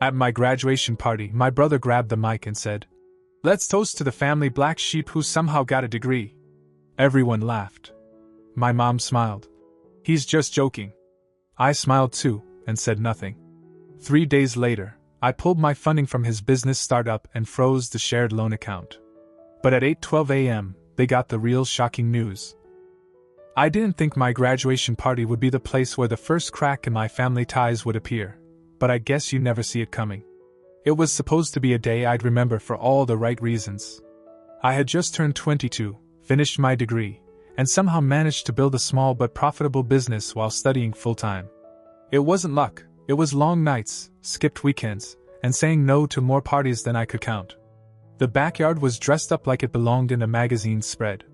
At my graduation party, my brother grabbed the mic and said, "Let's toast to the family black sheep who somehow got a degree." Everyone laughed. My mom smiled. "He's just joking." I smiled too, and said nothing. 3 days later, I pulled my funding from his business startup and froze the shared loan account. But at 8:12 a.m., they got the real shocking news. I didn't think my graduation party would be the place where the first crack in my family ties would appear, but I guess you never see it coming. It was supposed to be a day I'd remember for all the right reasons. I had just turned 22, finished my degree, and somehow managed to build a small but profitable business while studying full-time. It wasn't luck, it was long nights, skipped weekends, and saying no to more parties than I could count. The backyard was dressed up like it belonged in a magazine spread.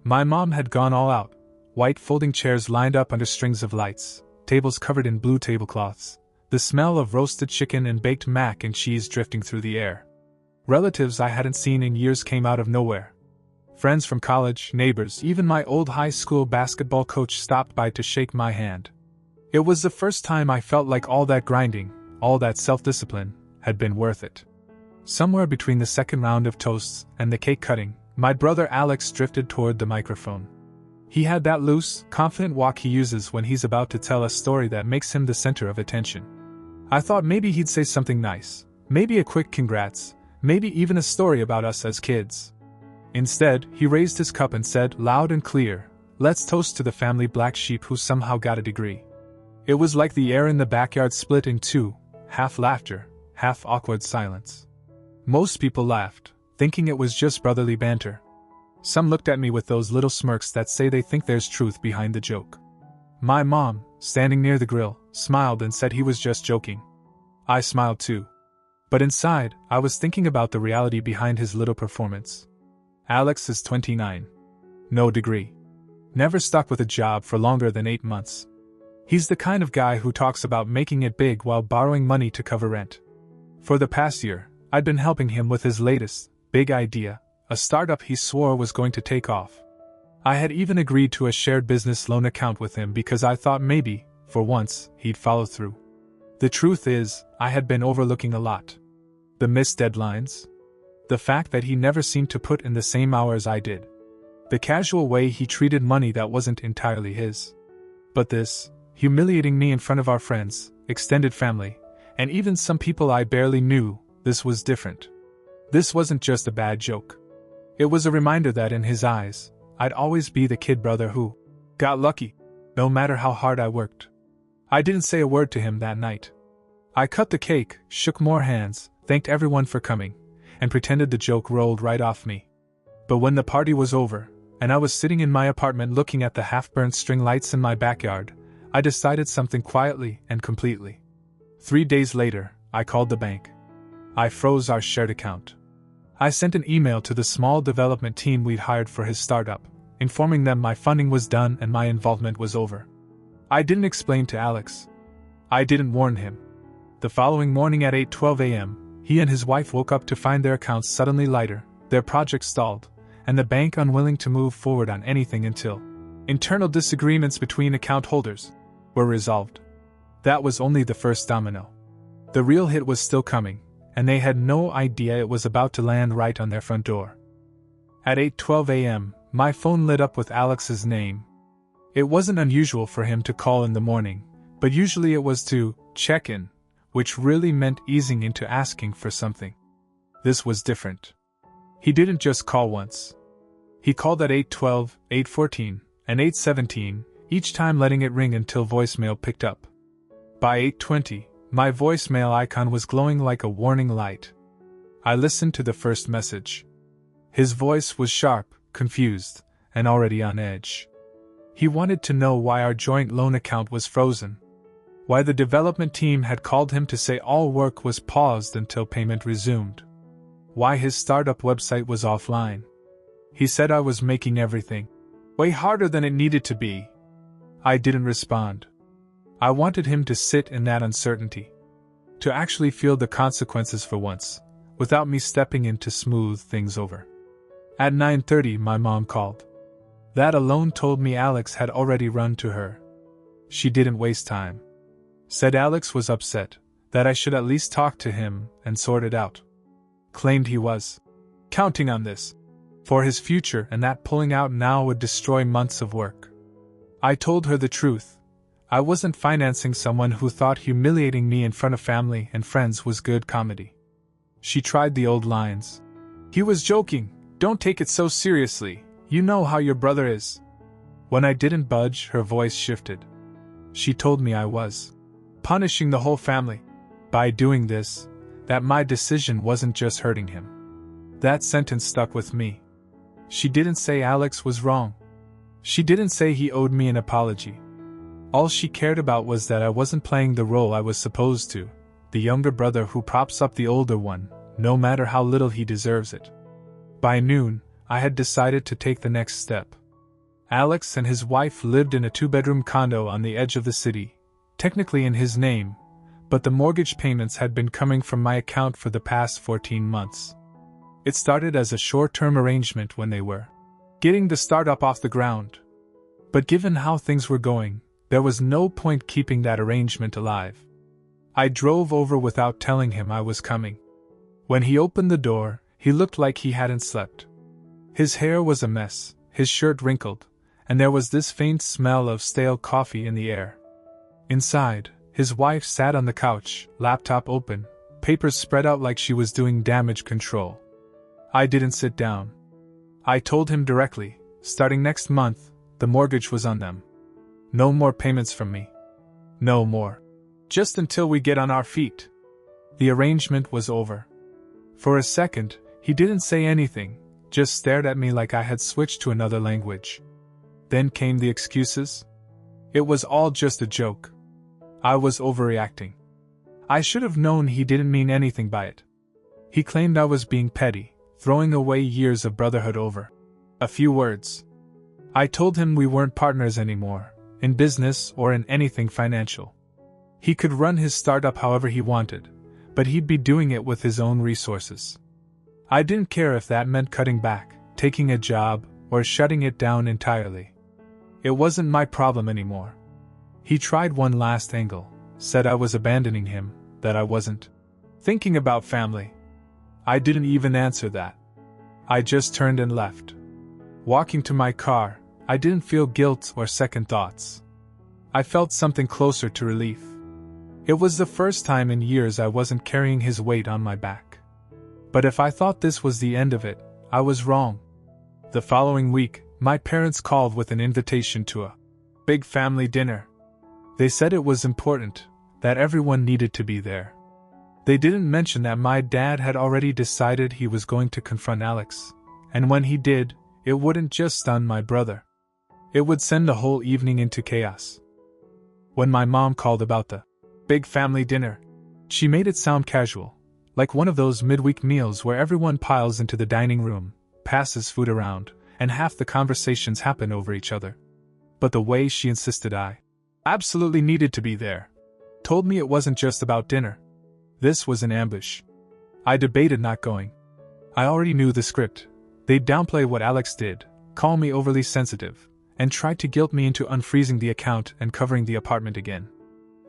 My mom had gone all out, white folding chairs lined up under strings of lights, tables covered in blue tablecloths, the smell of roasted chicken and baked mac and cheese drifting through the air. Relatives I hadn't seen in years came out of nowhere. Friends from college, neighbors, even my old high school basketball coach stopped by to shake my hand. It was the first time I felt like all that grinding, all that self-discipline, had been worth it. Somewhere between the second round of toasts and the cake cutting, my brother Alex drifted toward the microphone. He had that loose, confident walk he uses when he's about to tell a story that makes him the center of attention. I thought maybe he'd say something nice, maybe a quick congrats, maybe even a story about us as kids. Instead, he raised his cup and said, loud and clear, "Let's toast to the family black sheep who somehow got a degree." It was like the air in the backyard split in two, half laughter, half awkward silence. Most people laughed, thinking it was just brotherly banter. Some looked at me with those little smirks that say they think there's truth behind the joke. My mom, standing near the grill, smiled and said he was just joking. I smiled too. But inside, I was thinking about the reality behind his little performance. Alex is 29. No degree. Never stuck with a job for longer than 8 months. He's the kind of guy who talks about making it big while borrowing money to cover rent. For the past year, I'd been helping him with his latest, big idea, a startup he swore was going to take off. I had even agreed to a shared business loan account with him because I thought maybe, for once, he'd follow through. The truth is, I had been overlooking a lot. The missed deadlines. The fact that he never seemed to put in the same hours I did. The casual way he treated money that wasn't entirely his. But this, humiliating me in front of our friends, extended family, and even some people I barely knew, this was different. This wasn't just a bad joke. It was a reminder that in his eyes, I'd always be the kid brother who got lucky, no matter how hard I worked. I didn't say a word to him that night. I cut the cake, shook more hands, thanked everyone for coming, and pretended the joke rolled right off me. But when the party was over, and I was sitting in my apartment looking at the half-burnt string lights in my backyard, I decided something quietly and completely. 3 days later, I called the bank. I froze our shared account. I sent an email to the small development team we'd hired for his startup, informing them my funding was done and my involvement was over. I didn't explain to Alex. I didn't warn him. The following morning at 8:12 a.m., he and his wife woke up to find their accounts suddenly lighter, their project stalled, and the bank unwilling to move forward on anything until internal disagreements between account holders were resolved. That was only the first domino. The real hit was still coming, and they had no idea it was about to land right on their front door. At 8:12 a.m., my phone lit up with Alex's name. It wasn't unusual for him to call in the morning, but usually it was to check in, which really meant easing into asking for something. This was different. He didn't just call once. He called at 8:12, 8:14, and 8:17, each time letting it ring until voicemail picked up. By 8:20, my voicemail icon was glowing like a warning light. I listened to the first message. His voice was sharp, confused, and already on edge. He wanted to know why our joint loan account was frozen. Why the development team had called him to say all work was paused until payment resumed. Why his startup website was offline. He said I was making everything way harder than it needed to be. I didn't respond. I wanted him to sit in that uncertainty. To actually feel the consequences for once, without me stepping in to smooth things over. At 9:30 my mom called. That alone told me Alex had already run to her. She didn't waste time. Said Alex was upset, that I should at least talk to him and sort it out. Claimed he was counting on this for his future and that pulling out now would destroy months of work. I told her the truth. I wasn't financing someone who thought humiliating me in front of family and friends was good comedy. She tried the old lines. He was joking. Don't take it so seriously. You know how your brother is. When I didn't budge, her voice shifted. She told me I was punishing the whole family by doing this, that my decision wasn't just hurting him. That sentence stuck with me. She didn't say Alex was wrong. She didn't say he owed me an apology. All she cared about was that I wasn't playing the role I was supposed to, the younger brother who props up the older one, no matter how little he deserves it. By noon, I had decided to take the next step. Alex and his wife lived in a 2-bedroom condo on the edge of the city, technically in his name, but the mortgage payments had been coming from my account for the past 14 months. It started as a short-term arrangement when they were getting the startup off the ground. But given how things were going, there was no point keeping that arrangement alive. I drove over without telling him I was coming. When he opened the door, he looked like he hadn't slept. His hair was a mess, his shirt wrinkled, and there was this faint smell of stale coffee in the air. Inside, his wife sat on the couch, laptop open, papers spread out like she was doing damage control. I didn't sit down. I told him directly, starting next month, the mortgage was on them. No more payments from me. No more. Just until we get on our feet. The arrangement was over. For a second, he didn't say anything, just stared at me like I had switched to another language. Then came the excuses. It was all just a joke. I was overreacting. I should have known he didn't mean anything by it. He claimed I was being petty, throwing away years of brotherhood over a few words. I told him we weren't partners anymore, in business or in anything financial. He could run his startup however he wanted, but he'd be doing it with his own resources. I didn't care if that meant cutting back, taking a job, or shutting it down entirely. It wasn't my problem anymore. He tried one last angle, said I was abandoning him, that I wasn't thinking about family. I didn't even answer that. I just turned and left. Walking to my car, I didn't feel guilt or second thoughts. I felt something closer to relief. It was the first time in years I wasn't carrying his weight on my back. But if I thought this was the end of it, I was wrong. The following week, my parents called with an invitation to a big family dinner. They said it was important, that everyone needed to be there. They didn't mention that my dad had already decided he was going to confront Alex, and when he did, it wouldn't just stun my brother. It would send the whole evening into chaos. When my mom called about the big family dinner, she made it sound casual, like one of those midweek meals where everyone piles into the dining room, passes food around, and half the conversations happen over each other. But the way she insisted I absolutely needed to be there, told me it wasn't just about dinner. This was an ambush. I debated not going. I already knew the script. They'd downplay what Alex did, call me overly sensitive, and tried to guilt me into unfreezing the account and covering the apartment again.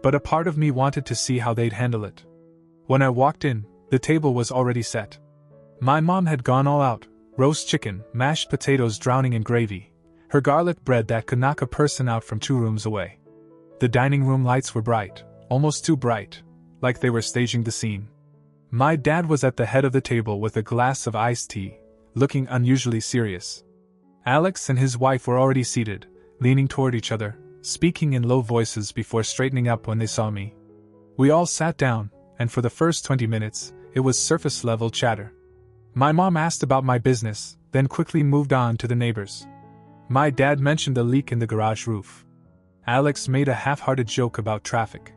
But a part of me wanted to see how they'd handle it. When I walked in, the table was already set. My mom had gone all out, roast chicken, mashed potatoes drowning in gravy, her garlic bread that could knock a person out from 2 rooms away. The dining room lights were bright, almost too bright, like they were staging the scene. My dad was at the head of the table with a glass of iced tea, looking unusually serious. Alex and his wife were already seated, leaning toward each other, speaking in low voices before straightening up when they saw me. We all sat down, and for the first 20 minutes, it was surface-level chatter. My mom asked about my business, then quickly moved on to the neighbors. My dad mentioned a leak in the garage roof. Alex made a half-hearted joke about traffic.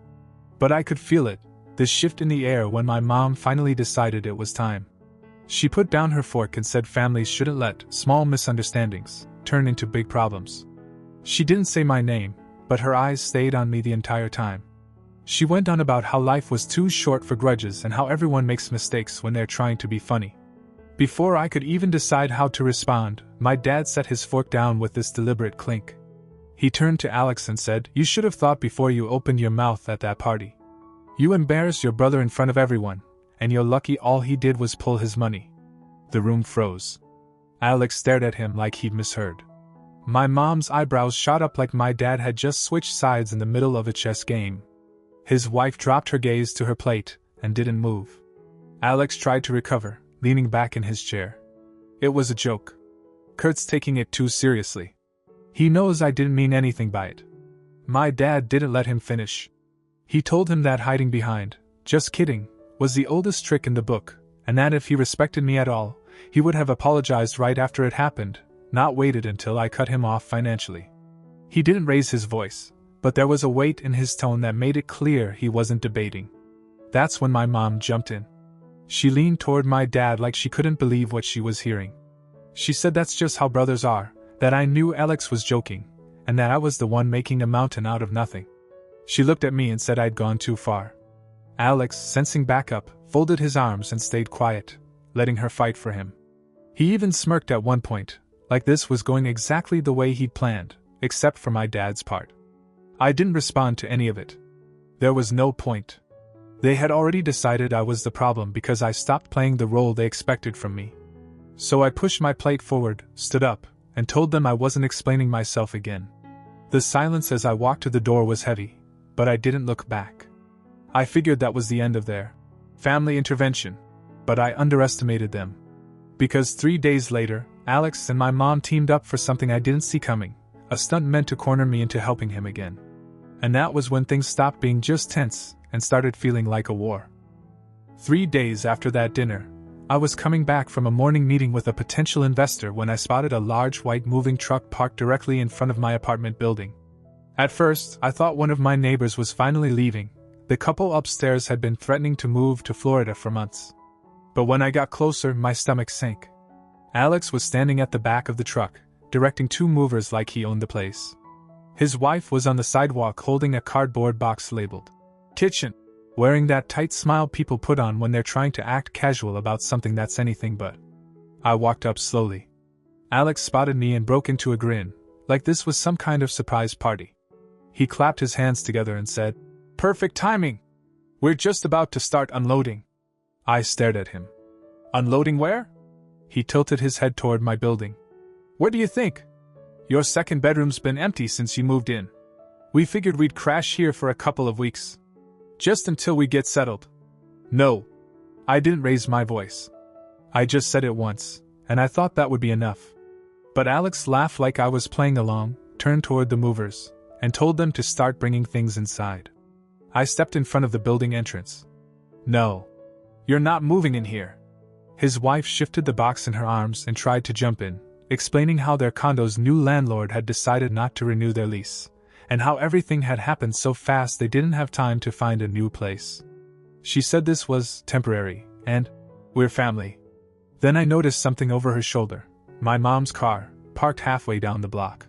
But I could feel it, the shift in the air when my mom finally decided it was time. She put down her fork and said families shouldn't let small misunderstandings turn into big problems. She didn't say my name, but her eyes stayed on me the entire time. She went on about how life was too short for grudges and how everyone makes mistakes when they're trying to be funny. Before I could even decide how to respond, my dad set his fork down with this deliberate clink. He turned to Alex and said, "You should have thought before you opened your mouth at that party. You embarrassed your brother in front of everyone, and you're lucky all he did was pull his money." The room froze. Alex stared at him like he'd misheard. My mom's eyebrows shot up like my dad had just switched sides in the middle of a chess game. His wife dropped her gaze to her plate and didn't move. Alex tried to recover, leaning back in his chair. "It was a joke. Kurt's taking it too seriously. He knows I didn't mean anything by it." My dad didn't let him finish. He told him that hiding behind, "just kidding," was the oldest trick in the book, and that if he respected me at all, he would have apologized right after it happened, not waited until I cut him off financially. He didn't raise his voice, but there was a weight in his tone that made it clear he wasn't debating. That's when my mom jumped in. She leaned toward my dad like she couldn't believe what she was hearing. She said that's just how brothers are, that I knew Alex was joking, and that I was the one making a mountain out of nothing. She looked at me and said I'd gone too far. Alex, sensing backup, folded his arms and stayed quiet, letting her fight for him. He even smirked at one point, like this was going exactly the way he'd planned, except for my dad's part. I didn't respond to any of it. There was no point. They had already decided I was the problem because I stopped playing the role they expected from me. So I pushed my plate forward, stood up, and told them I wasn't explaining myself again. The silence as I walked to the door was heavy, but I didn't look back. I figured that was the end of their family intervention, but I underestimated them. Because 3 days later, Alex and my mom teamed up for something I didn't see coming, a stunt meant to corner me into helping him again. And that was when things stopped being just tense and started feeling like a war. 3 days after that dinner, I was coming back from a morning meeting with a potential investor when I spotted a large white moving truck parked directly in front of my apartment building. At first, I thought one of my neighbors was finally leaving. The couple upstairs had been threatening to move to Florida for months. But when I got closer, my stomach sank. Alex was standing at the back of the truck, directing 2 movers like he owned the place. His wife was on the sidewalk holding a cardboard box labeled kitchen, wearing that tight smile people put on when they're trying to act casual about something that's anything but. I walked up slowly. Alex spotted me and broke into a grin, like this was some kind of surprise party. He clapped his hands together and said, "Perfect timing! We're just about to start unloading." I stared at him. "Unloading where?" He tilted his head toward my building. "What do you think? Your second bedroom's been empty since you moved in. We figured we'd crash here for a couple of weeks. Just until we get settled." "No." I didn't raise my voice. I just said it once, and I thought that would be enough. But Alex laughed like I was playing along, turned toward the movers, and told them to start bringing things inside. I stepped in front of the building entrance. "No. You're not moving in here." His wife shifted the box in her arms and tried to jump in, explaining how their condo's new landlord had decided not to renew their lease, and how everything had happened so fast they didn't have time to find a new place. She said this was temporary, and we're family. Then I noticed something over her shoulder, my mom's car, parked halfway down the block.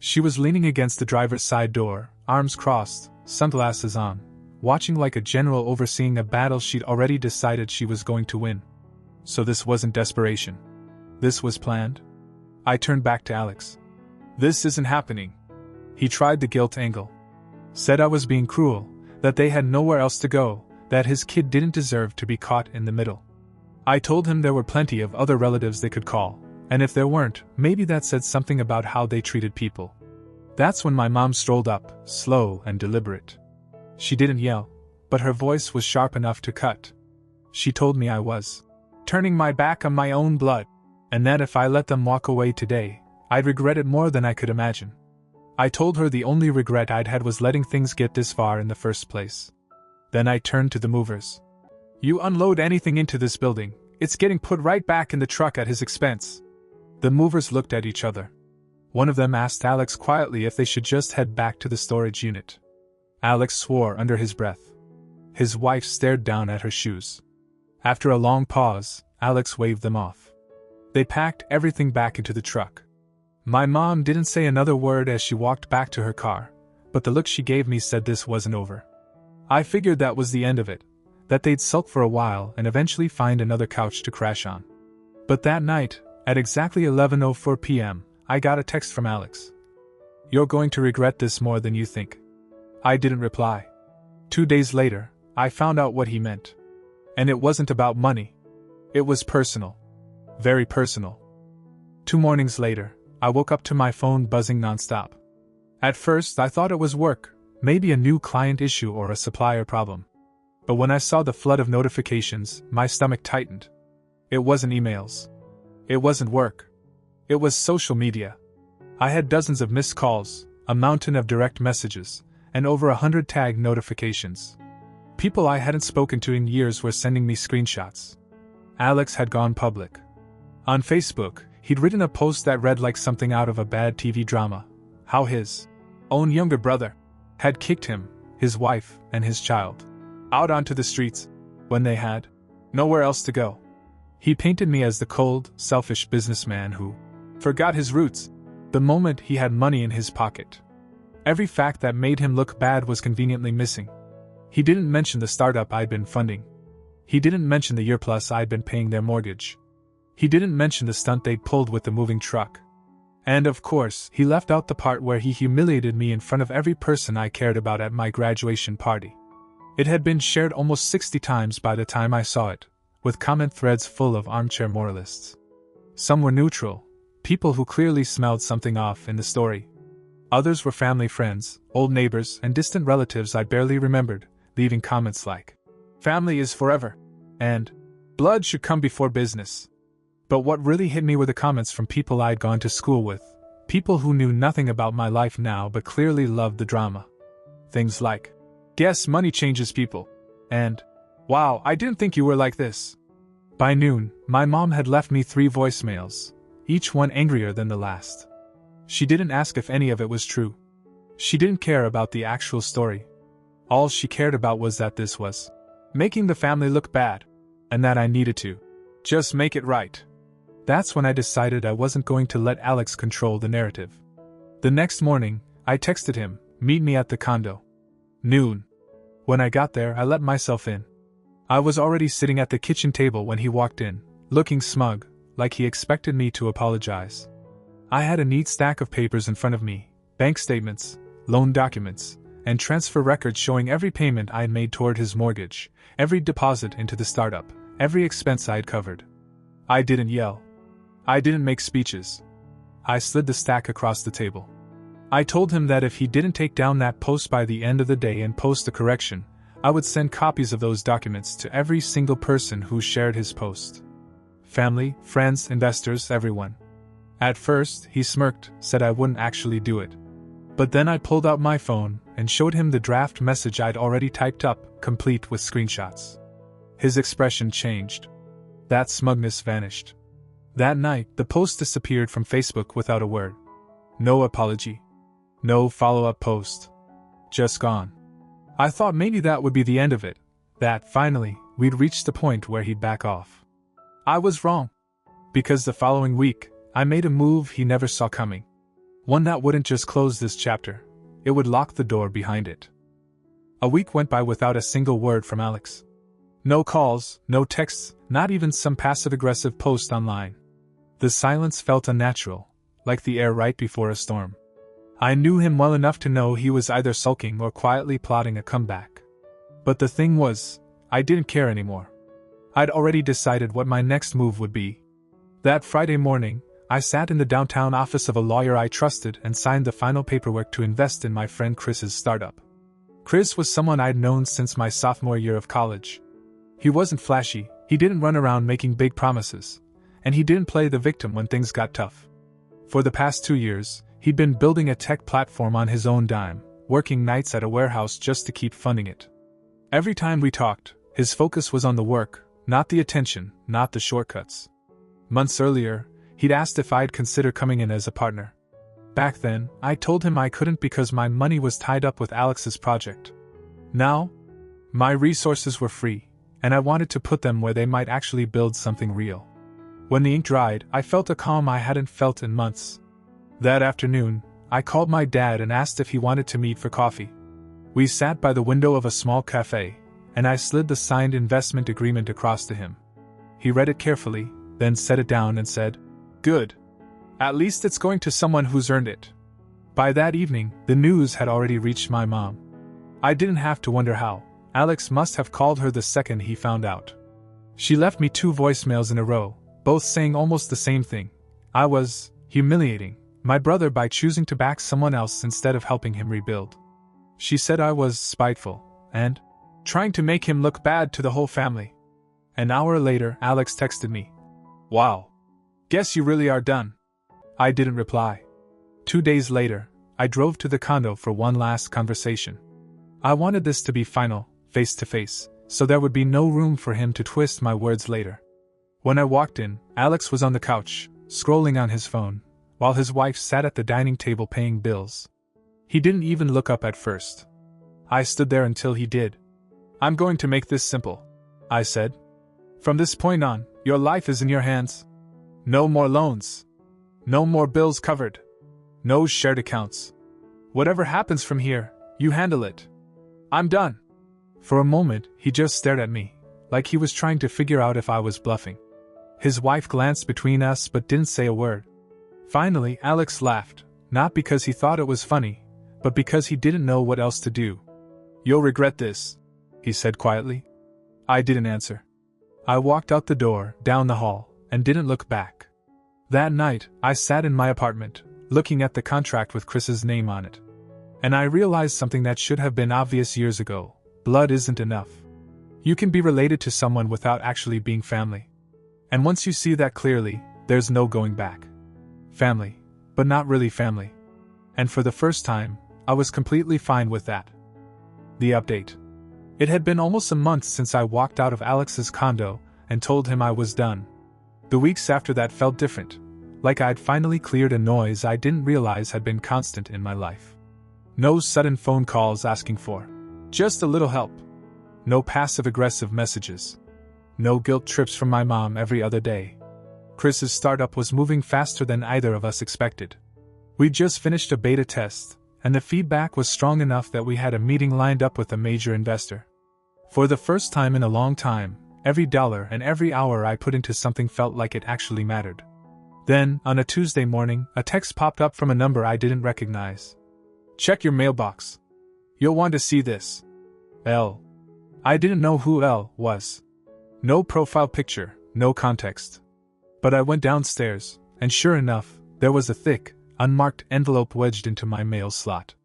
She was leaning against the driver's side door, arms crossed, sunglasses on, watching like a general overseeing a battle she'd already decided she was going to win. So this wasn't desperation. This was planned. I turned back to Alex. "This isn't happening." He tried the guilt angle. Said I was being cruel, that they had nowhere else to go, that his kid didn't deserve to be caught in the middle. I told him there were plenty of other relatives they could call, and if there weren't, maybe that said something about how they treated people. That's when my mom strolled up, slow and deliberate. She didn't yell, but her voice was sharp enough to cut. She told me I was turning my back on my own blood, and that if I let them walk away today, I'd regret it more than I could imagine. I told her the only regret I'd had was letting things get this far in the first place. Then I turned to the movers. "You unload anything into this building, it's getting put right back in the truck at his expense." The movers looked at each other. One of them asked Alex quietly if they should just head back to the storage unit. Alex swore under his breath. His wife stared down at her shoes. After a long pause, Alex waved them off. They packed everything back into the truck. My mom didn't say another word as she walked back to her car, but the look she gave me said this wasn't over. I figured that was the end of it, that they'd sulk for a while and eventually find another couch to crash on. But that night, at exactly 11:04 p.m., I got a text from Alex. "You're going to regret this more than you think." I didn't reply. 2 days later, I found out what he meant. And it wasn't about money. It was personal. Very personal. 2 mornings later, I woke up to my phone buzzing nonstop. At first, I thought it was work, maybe a new client issue or a supplier problem. But when I saw the flood of notifications, my stomach tightened. It wasn't emails. It wasn't work. It was social media. I had dozens of missed calls, a mountain of direct messages, and over 100 tag notifications. People I hadn't spoken to in years were sending me screenshots. Alex had gone public. On Facebook, he'd written a post that read like something out of a bad TV drama. How his own younger brother had kicked him, his wife, and his child out onto the streets when they had nowhere else to go. He painted me as the cold, selfish businessman who forgot his roots the moment he had money in his pocket. Every fact that made him look bad was conveniently missing. He didn't mention the startup I'd been funding. He didn't mention the year plus I'd been paying their mortgage. He didn't mention the stunt they'd pulled with the moving truck. And of course, he left out the part where he humiliated me in front of every person I cared about at my graduation party. It had been shared almost 60 times by the time I saw it, with comment threads full of armchair moralists. Some were neutral, people who clearly smelled something off in the story. Others were family friends, old neighbors, and distant relatives I barely remembered, leaving comments like, "Family is forever," and "Blood should come before business." But what really hit me were the comments from people I'd gone to school with, people who knew nothing about my life now but clearly loved the drama. Things like, "Guess money changes people," and "Wow, I didn't think you were like this." By noon, my mom had left me 3 voicemails, each one angrier than the last. She didn't ask if any of it was true. She didn't care about the actual story. All she cared about was that this was making the family look bad, and that I needed to just make it right. That's when I decided I wasn't going to let Alex control the narrative. The next morning, I texted him, "Meet me at the condo." Noon. When I got there, I let myself in. I was already sitting at the kitchen table when he walked in, looking smug, like he expected me to apologize. I had a neat stack of papers in front of me, bank statements, loan documents, and transfer records showing every payment I had made toward his mortgage, every deposit into the startup, every expense I had covered. I didn't yell. I didn't make speeches. I slid the stack across the table. I told him that if he didn't take down that post by the end of the day and post a correction, I would send copies of those documents to every single person who shared his post. Family, friends, investors, everyone. At first, he smirked, said I wouldn't actually do it. But then I pulled out my phone and showed him the draft message I'd already typed up, complete with screenshots. His expression changed. That smugness vanished. That night, the post disappeared from Facebook without a word. No apology. No follow-up post. Just gone. I thought maybe that would be the end of it, that, finally, we'd reached the point where he'd back off. I was wrong. Because the following week, I made a move he never saw coming. One that wouldn't just close this chapter, it would lock the door behind it. A week went by without a single word from Alex. No calls, no texts, not even some passive-aggressive post online. The silence felt unnatural, like the air right before a storm. I knew him well enough to know he was either sulking or quietly plotting a comeback. But the thing was, I didn't care anymore. I'd already decided what my next move would be. That Friday morning, I sat in the downtown office of a lawyer I trusted and signed the final paperwork to invest in my friend Chris's startup. Chris was someone I'd known since my sophomore year of college. He wasn't flashy, he didn't run around making big promises, and he didn't play the victim when things got tough. For the past 2 years, he'd been building a tech platform on his own dime, working nights at a warehouse just to keep funding it. Every time we talked, his focus was on the work, not the attention, not the shortcuts. Months earlier, he'd asked if I'd consider coming in as a partner. Back then, I told him I couldn't because my money was tied up with Alex's project. Now, my resources were free, and I wanted to put them where they might actually build something real. When the ink dried, I felt a calm I hadn't felt in months. That afternoon, I called my dad and asked if he wanted to meet for coffee. We sat by the window of a small cafe, and I slid the signed investment agreement across to him. He read it carefully, then set it down and said, "Good. At least it's going to someone who's earned it." By that evening, the news had already reached my mom. I didn't have to wonder how. Alex must have called her the second he found out. She left me 2 voicemails in a row, both saying almost the same thing. I was humiliating my brother by choosing to back someone else instead of helping him rebuild. She said I was spiteful and trying to make him look bad to the whole family. An hour later, Alex texted me, "Wow. Guess you really are done." I didn't reply. 2 days later, I drove to the condo for one last conversation. I wanted this to be final, face to face, so there would be no room for him to twist my words later. When I walked in, Alex was on the couch, scrolling on his phone, while his wife sat at the dining table paying bills. He didn't even look up at first. I stood there until he did. "I'm going to make this simple," I said. "From this point on, your life is in your hands. No more loans. No more bills covered. No shared accounts. Whatever happens from here, you handle it. I'm done." For a moment, he just stared at me, like he was trying to figure out if I was bluffing. His wife glanced between us but didn't say a word. Finally, Alex laughed, not because he thought it was funny, but because he didn't know what else to do. "You'll regret this," he said quietly. I didn't answer. I walked out the door, down the hall, and didn't look back. That night, I sat in my apartment, looking at the contract with Chris's name on it. And I realized something that should have been obvious years ago. Blood isn't enough. You can be related to someone without actually being family. And once you see that clearly, there's no going back. Family, but not really family. And for the first time, I was completely fine with that. The update. It had been almost a month since I walked out of Alex's condo and told him I was done. The weeks after that felt different, like I'd finally cleared a noise I didn't realize had been constant in my life. No sudden phone calls asking for just a little help. No passive-aggressive messages. No guilt trips from my mom every other day. Chris's startup was moving faster than either of us expected. We'd just finished a beta test, and the feedback was strong enough that we had a meeting lined up with a major investor. For the first time in a long time, every dollar and every hour I put into something felt like it actually mattered. Then, on a Tuesday morning, a text popped up from a number I didn't recognize. "Check your mailbox. You'll want to see this. L." I didn't know who L was. No profile picture, no context. But I went downstairs, and sure enough, there was a thick, unmarked envelope wedged into my mail slot.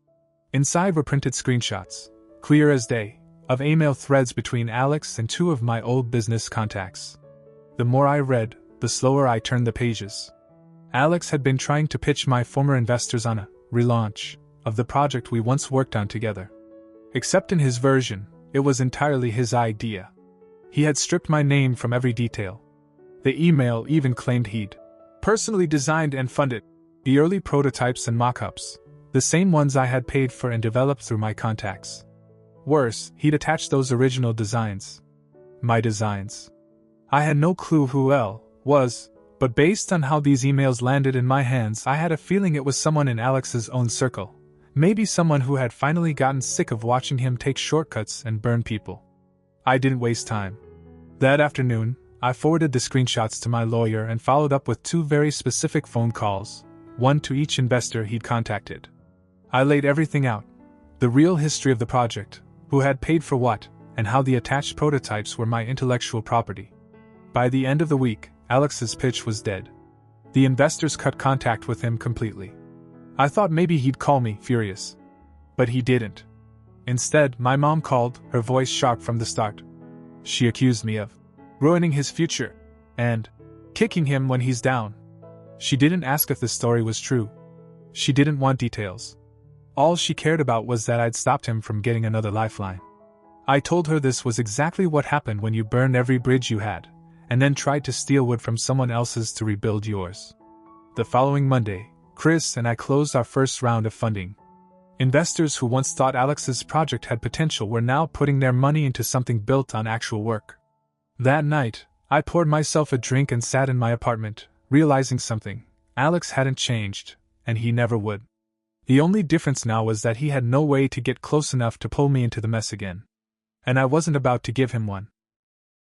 Inside were printed screenshots, clear as day, of email threads between Alex and 2 of my old business contacts. The more I read, the slower I turned the pages. Alex had been trying to pitch my former investors on a relaunch of the project we once worked on together. Except in his version, it was entirely his idea. He had stripped my name from every detail. The email even claimed he'd personally designed and funded the early prototypes and mock-ups, the same ones I had paid for and developed through my contacts. Worse, he'd attached those original designs. My designs. I had no clue who L was, but based on how these emails landed in my hands, I had a feeling it was someone in Alex's own circle. Maybe someone who had finally gotten sick of watching him take shortcuts and burn people. I didn't waste time. That afternoon, I forwarded the screenshots to my lawyer and followed up with 2 very specific phone calls, one to each investor he'd contacted. I laid everything out. The real history of the project, who had paid for what, and how the attached prototypes were my intellectual property. By the end of the week, Alex's pitch was dead. The investors cut contact with him completely. I thought maybe he'd call me, furious. But he didn't. Instead, my mom called, her voice sharp from the start. She accused me of ruining his future and kicking him when he's down. She didn't ask if the story was true. She didn't want details. All she cared about was that I'd stopped him from getting another lifeline. I told her this was exactly what happened when you burned every bridge you had, and then tried to steal wood from someone else's to rebuild yours. The following Monday, Chris and I closed our first round of funding. Investors who once thought Alex's project had potential were now putting their money into something built on actual work. That night, I poured myself a drink and sat in my apartment, realizing something. Alex hadn't changed, and he never would. The only difference now was that he had no way to get close enough to pull me into the mess again. And I wasn't about to give him one.